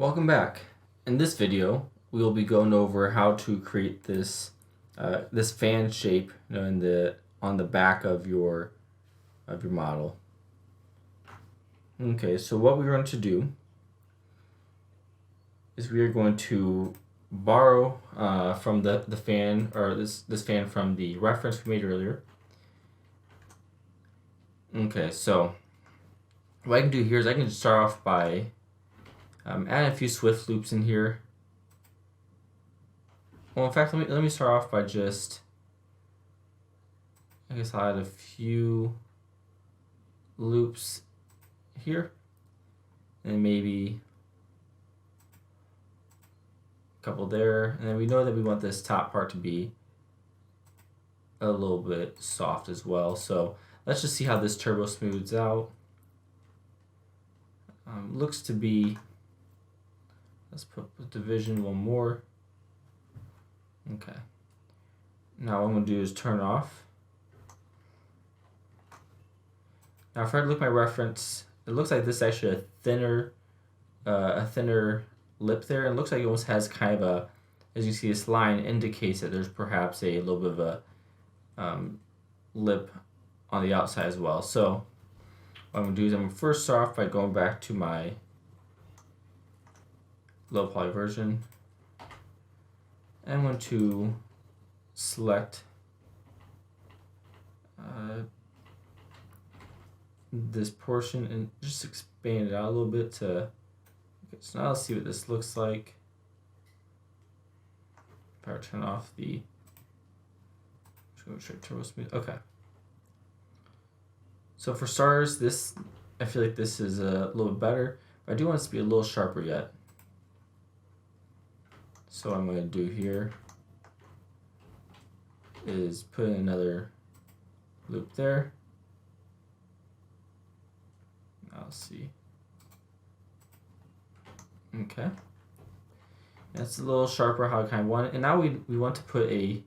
Welcome back. In this video, we will be going over how to create this this fan shape, on the back of your model. Okay, so what we're going to do is we are going to borrow from the fan, or this fan from the reference we made earlier. Okay, so what I can do here is I can just start off by adding a few Swift loops in here. Well, in fact, let me start off by just, I guess I'll add a few loops here, and maybe a couple there, and then we know that we want this top part to be a little bit soft as well. So let's just see how this turbo smooths out. Looks to be, let's put division one more. Okay. Now what I'm going to do is turn off. Now if I look at my reference, it looks like this is actually a thinner lip there. It looks like it almost has kind of a, as you see, this line indicates that there's perhaps a little bit of a lip on the outside as well. So what I'm going to do is I'm going to first start off by going back to my low poly version. I'm going to select this portion and just expand it out a little bit to, okay, so now let's see what this looks like. If I turn off the, just go straight turbo smooth. Okay. So for starters, this, I feel like this is a little bit better, but I do want this to be a little sharper yet. So what I'm going to do here is put in another loop there. I'll see. Okay. That's a little sharper how I kind of want it. And now we want to put a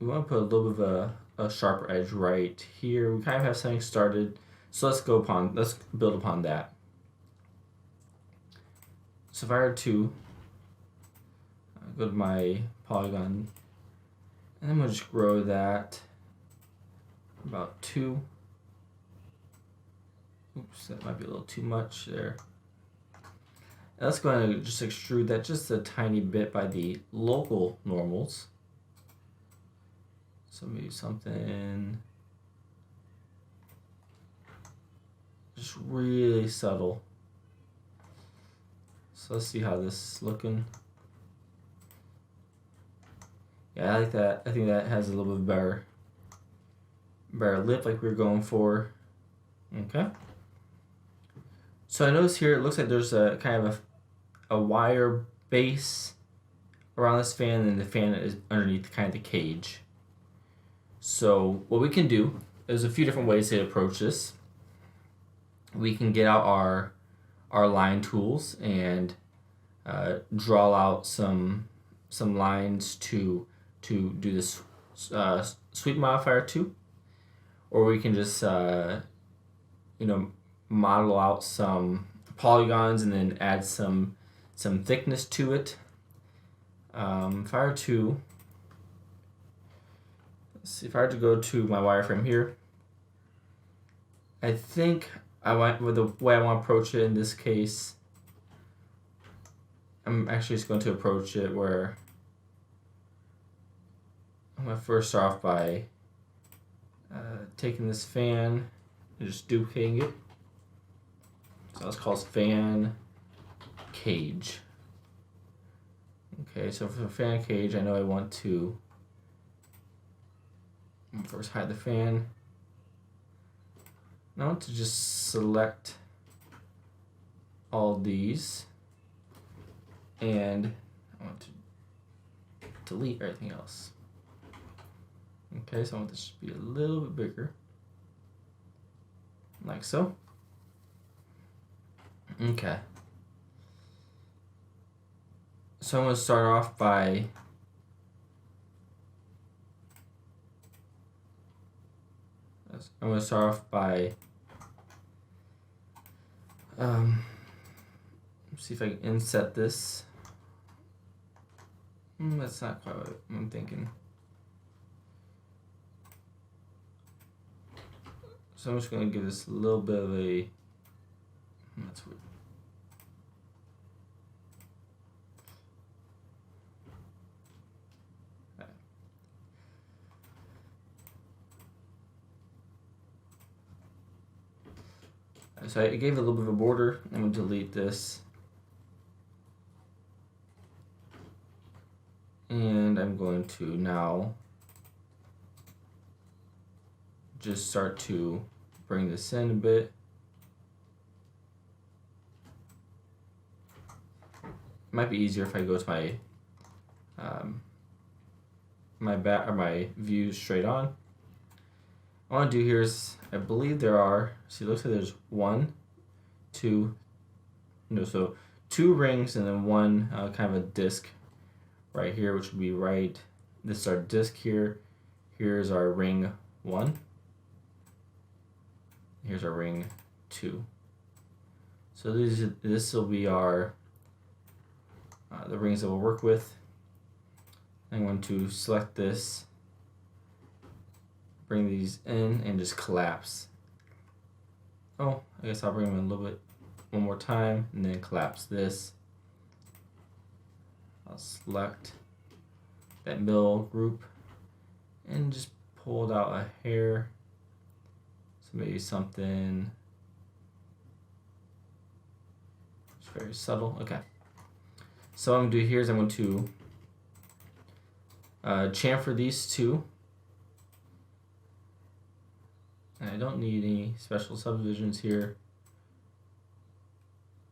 little bit of a sharper edge right here. We kind of have something started, so let's build upon that. So if I were to go to my polygon, and I'm going to just grow that about 2. Oops, that might be a little too much there. And let's go ahead and just extrude that just a tiny bit by the local normals. So maybe something just really subtle. So let's see how this is looking. Yeah, I like that. I think that has a little bit better lip like we were going for. Okay. So I notice here it looks like there's a kind of a wire base around this fan, and the fan is underneath kind of the cage. So what we can do, there's a few different ways to approach this. We can get out our line tools and draw out some lines to do this sweep modifier to, or we can just model out some polygons and then add some thickness to it. If I were to, let's see, if I were to go to my wireframe here, I think with the way I want to approach it in this case, I'm actually just going to approach it where I'm going to first start off by taking this fan and just duplicating it. So let's call this fan cage. Okay, so for the fan cage, I know I want to first hide the fan. Now I want to just select all these, and I want to delete everything else. Okay, so I want this to be a little bit bigger, like so. Okay. So I'm going to start off by Let's see if I can inset this. That's not quite what I'm thinking. So I'm just going to give this a little bit of a... That's weird. So I gave it a little bit of a border. I'm going to delete this. And I'm going to now just start to bring this in a bit. It might be easier if I go to my view straight on. What I want to do here is, I believe there are, see, it looks like there's so 2 rings and then one kind of a disc right here, which would be this is our disc here. Here's our ring 1. Here's our ring 2. So this will be our the rings that we'll work with. I'm going to select this, bring these in, and just collapse. Oh, I guess I'll bring them in a little bit one more time, and then collapse this. I'll select that middle group and just pull it out a hair. So maybe something just very subtle. Okay. So what I'm going to do here is I'm going to chamfer these 2. And I don't need any special subdivisions here.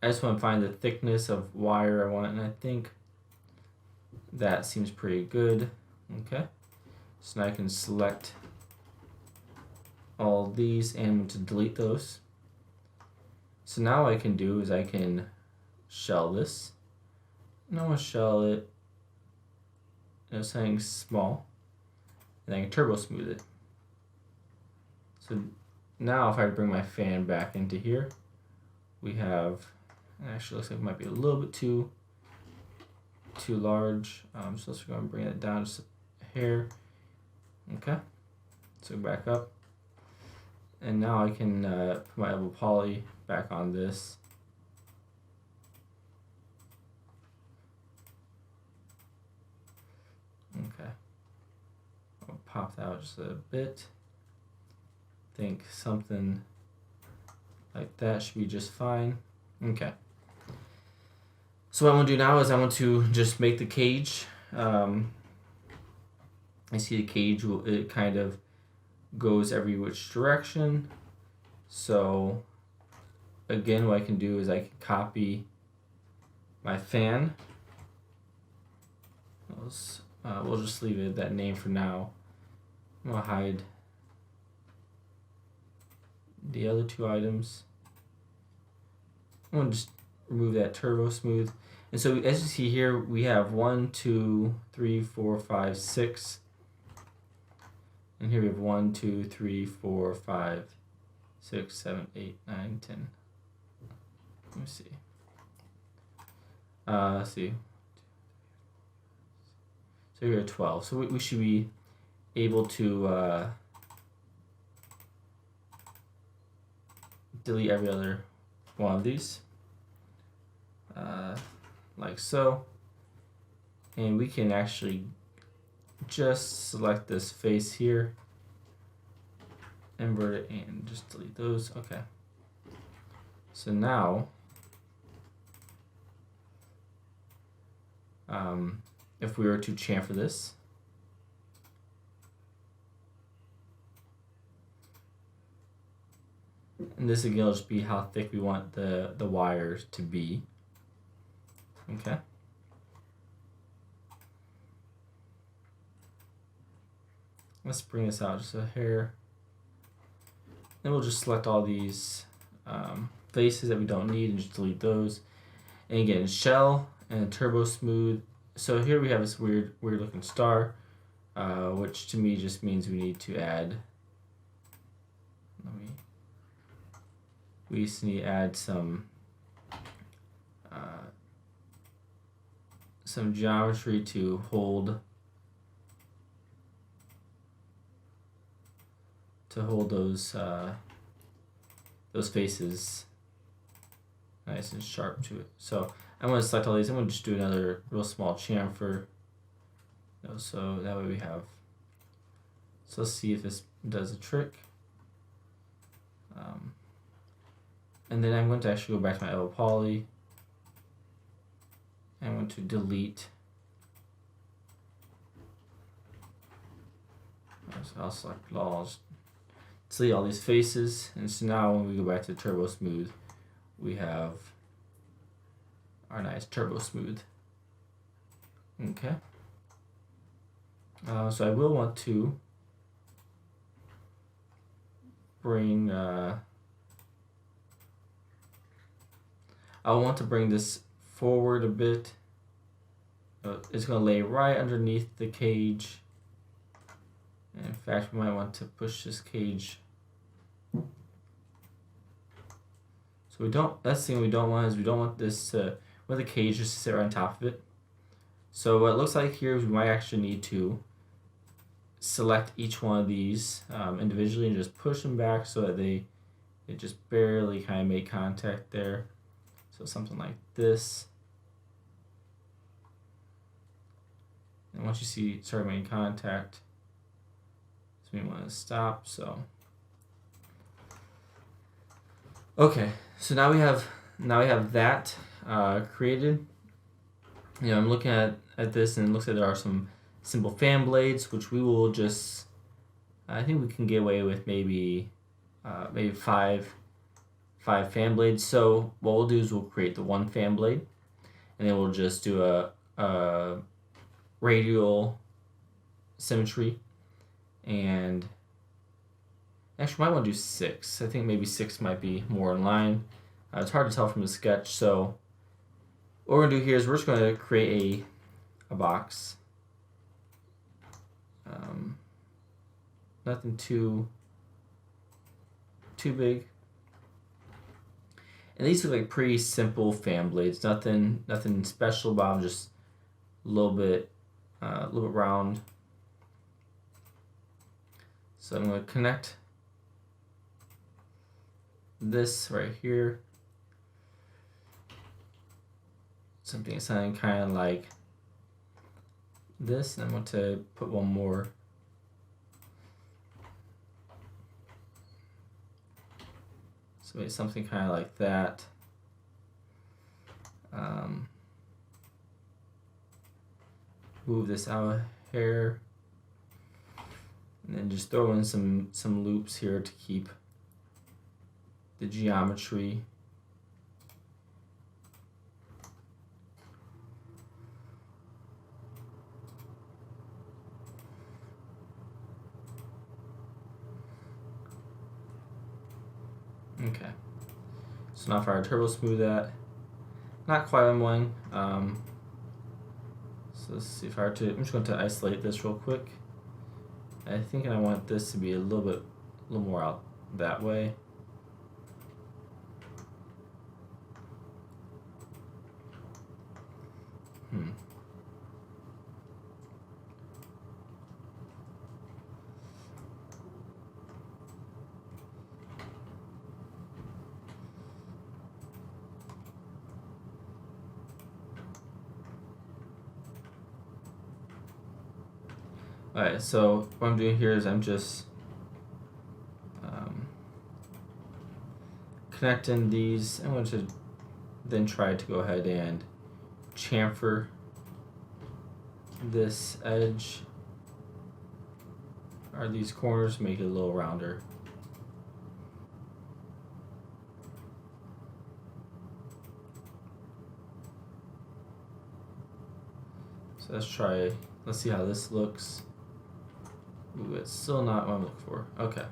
I just want to find the thickness of wire I want, and I think that seems pretty good. Okay. So now I can select all these and to delete those. So now what I can do is I can shell this. And I want to shell it something small, and I can turbo smooth it. So now if I bring my fan back into here, we have, it actually looks like it might be a little bit too large. So let's go and bring it down just a hair. Okay, so back up. And now I can put my elbow poly back on this. Okay, I'll pop that out just a bit. Think something like that should be just fine. Okay. So what I want to do now is I want to just make the cage. I see the cage, it kind of goes every which direction. So again, what I can do is I can copy my fan. We'll just leave it that name for now. I'm going to hide the other 2 items. I'm going to just remove that turbo smooth. And so as you see here, we have 1, 2, 3, 4, 5, 6. And here we have 1, 2, 3, 4, 5, 6, 7, 8, 9, 10. Let me see. Let's see. So here are 12. So we should be able to delete every other one of these, like so. And we can actually just select this face here, invert it, and just delete those. Okay. So now, if we were to chamfer this, and this again will just be how thick we want the wires to be. Okay. Let's bring this out just a hair. Then we'll just select all these faces that we don't need and just delete those. And again, shell and turbo smooth. So here we have this weird looking star, which to me just means we need to add, we just need to add some some geometry to hold those faces nice and sharp to it. So I'm going to select all these. I'm going to just do another real small chamfer. So that way we have. So let's see if this does a trick. And then I'm going to actually go back to my Evo Poly. I'm going to delete. So I'll select all. Delete all these faces. And so now when we go back to Turbo Smooth, we have our nice Turbo Smooth. Okay. So I will want to bring. I'll want to bring this forward a bit. It's going to lay right underneath the cage. And in fact, we might want to push this cage. So we don't. That's the thing we don't want is we don't want this with the cage just to sit right on top of it. So what it looks like here is we might actually need to select each one of these individually and just push them back so that they just barely kind of make contact there. So something like this. And once you see start making contact, so we want to stop. So okay, so now we have that created. You know, I'm looking at this and it looks like there are some simple fan blades, which we will just. I think we can get away with maybe five fan blades. So what we'll do is we'll create the one fan blade, and then we'll just do a radial symmetry, and actually might want to do 6. I think maybe 6 might be more in line. It's hard to tell from the sketch. So what we're gonna do here is we're just gonna create a box. Nothing too big. And these look like pretty simple fan blades. Nothing special about them. Just a little bit round. So I'm going to connect this right here. Something kind of like this. And I'm going to put one more. So maybe something kind of like that. Move this out here, and then just throw in some loops here to keep the geometry. Okay, so now if I turbo smooth that, not quite on one. So let's see if I were to. I'm just going to isolate this real quick. I think I want this to be a little more out that way. Alright, so what I'm doing here is I'm just connecting these. I'm going to then try to go ahead and chamfer this edge or these corners, make it a little rounder. So let's see how this looks. Ooh, it's still not what I'm looking for. Okay.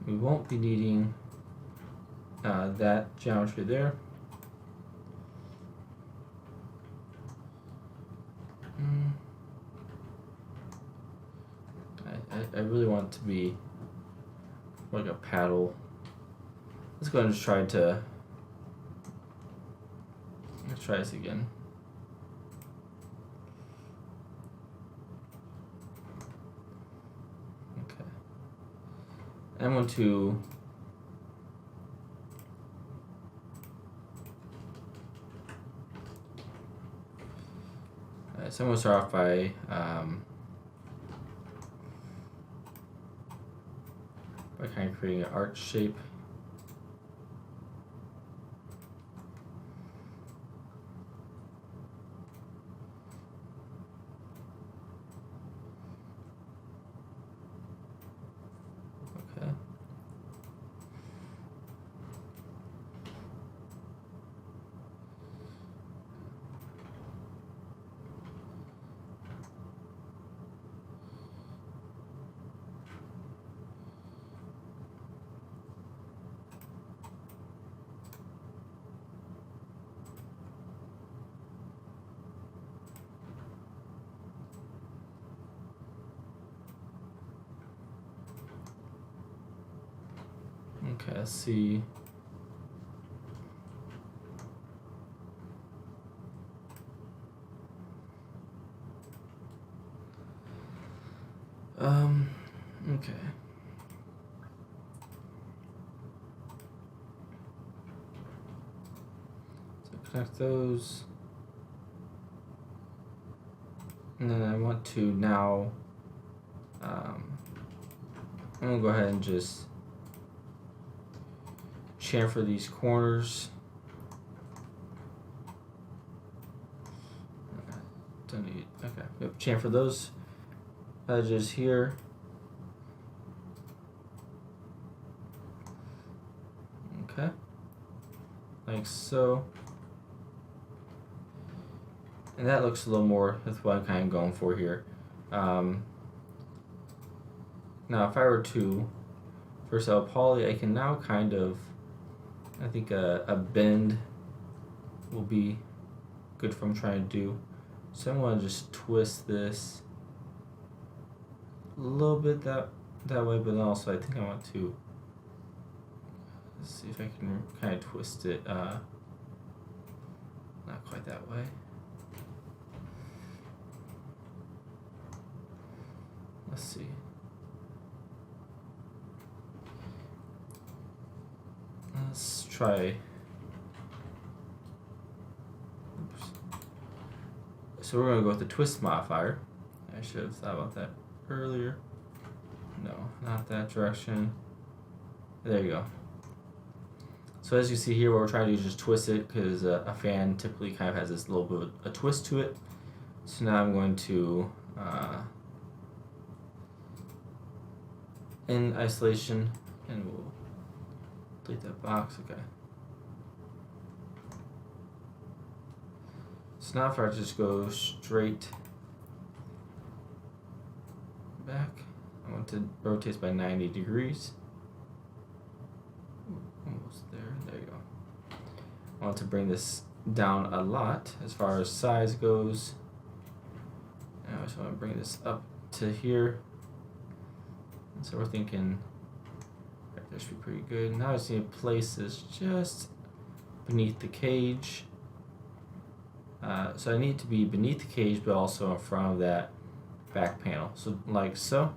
we won't be needing that geometry there. I really want it to be like a paddle. Let's go ahead and just try to. Let's try this again. Okay. I'm going to. So I'm going to start off by kind of creating an arch shape. Okay. Okay, let's see. Okay. So connect those. And then I want to now, I'm gonna go ahead and just chamfer these corners. Don't need, okay, yep, chamfer those edges here. Okay, like so. And that looks a little more, that's what I'm kind of going for here. Now if I were to first out poly, I can now kind of, I think a bend will be good for what I'm trying to do. So I'm going to just twist this a little bit that way, but then also I think I want to, let's see if I can kind of twist it, not quite that way. Let's see. Let's try. Oops. So we're going to go with the twist modifier. I should have thought about that earlier. No, not that direction. There you go. So as you see here, what we're trying to do is just twist it because a fan typically kind of has this little bit of a twist to it. So now I'm going to in isolation, and we'll delete that box. Okay. So now if I just go straight back, I want to rotate by 90 degrees. Ooh, almost there. There you go. I want to bring this down a lot as far as size goes. And I just want to bring this up to here. And so we're thinking right there should be pretty good. Now I just need to place this just beneath the cage. So I need to be beneath the cage, but also in front of that back panel. So like so.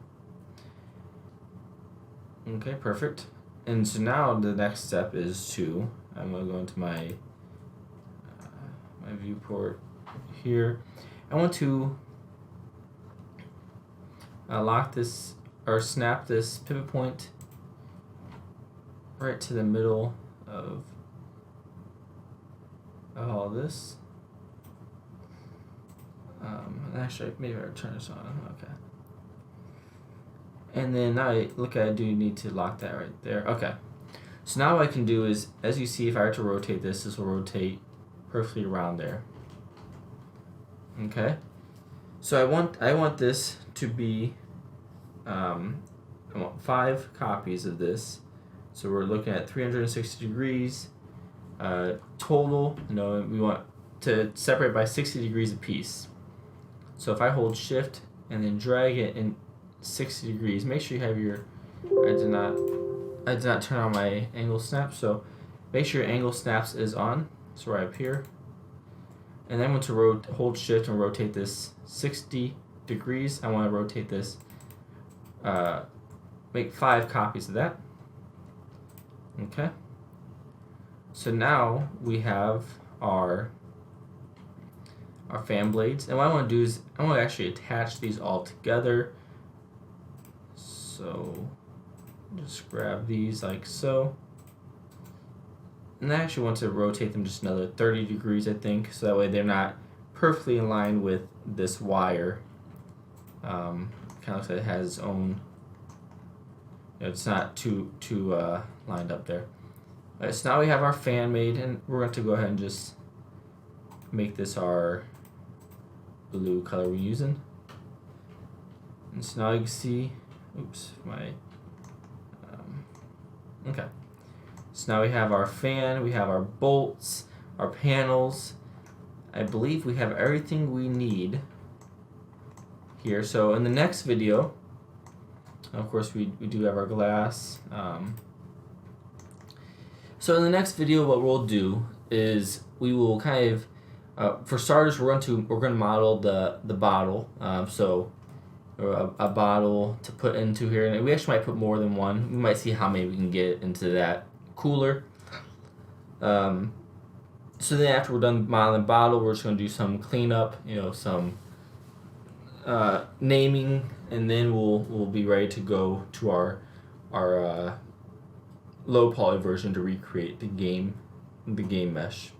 Okay, perfect. And so now the next step is to, I'm going to go into my my viewport here. I want to lock this or snap this pivot point right to the middle of all this. Actually, maybe I'll turn this on. Okay. And then now I look at it, do you need to lock that right there? Okay. So now what I can do is, as you see, if I were to rotate this, this will rotate perfectly around there. Okay. So I want this to be I want 5 copies of this. So we're looking at 360 degrees total. We want to separate by 60 degrees apiece. So if I hold shift and then drag it in 60 degrees, make sure you have your, I did not turn on my angle snap, so make sure your angle snaps is on. So right up here. And then I want to hold shift and rotate this 60 degrees. I want to rotate this, make 5 copies of that. Okay. So now we have our fan blades. And what I want to do is I want to actually attach these all together. So just grab these like so. And I actually want to rotate them just another 30 degrees, I think, so that way they're not perfectly in line with this wire. Kind of looks like it has its own, it's not too lined up there. Alright, so now we have our fan made, and we're going to go ahead and just make this our blue color we're using. And so now you can see, okay. So now we have our fan, we have our bolts, our panels. I believe we have everything we need here. So in the next video, of course we do have our glass. So in the next video, what we'll do is we will kind of, for starters, we're going to model the bottle. So a bottle to put into here, and we actually might put more than one. We might see how many we can get into that cooler. So then after we're done modeling the bottle, we're just going to do some cleanup, some naming, and then we'll be ready to go to our low poly version to recreate the game mesh.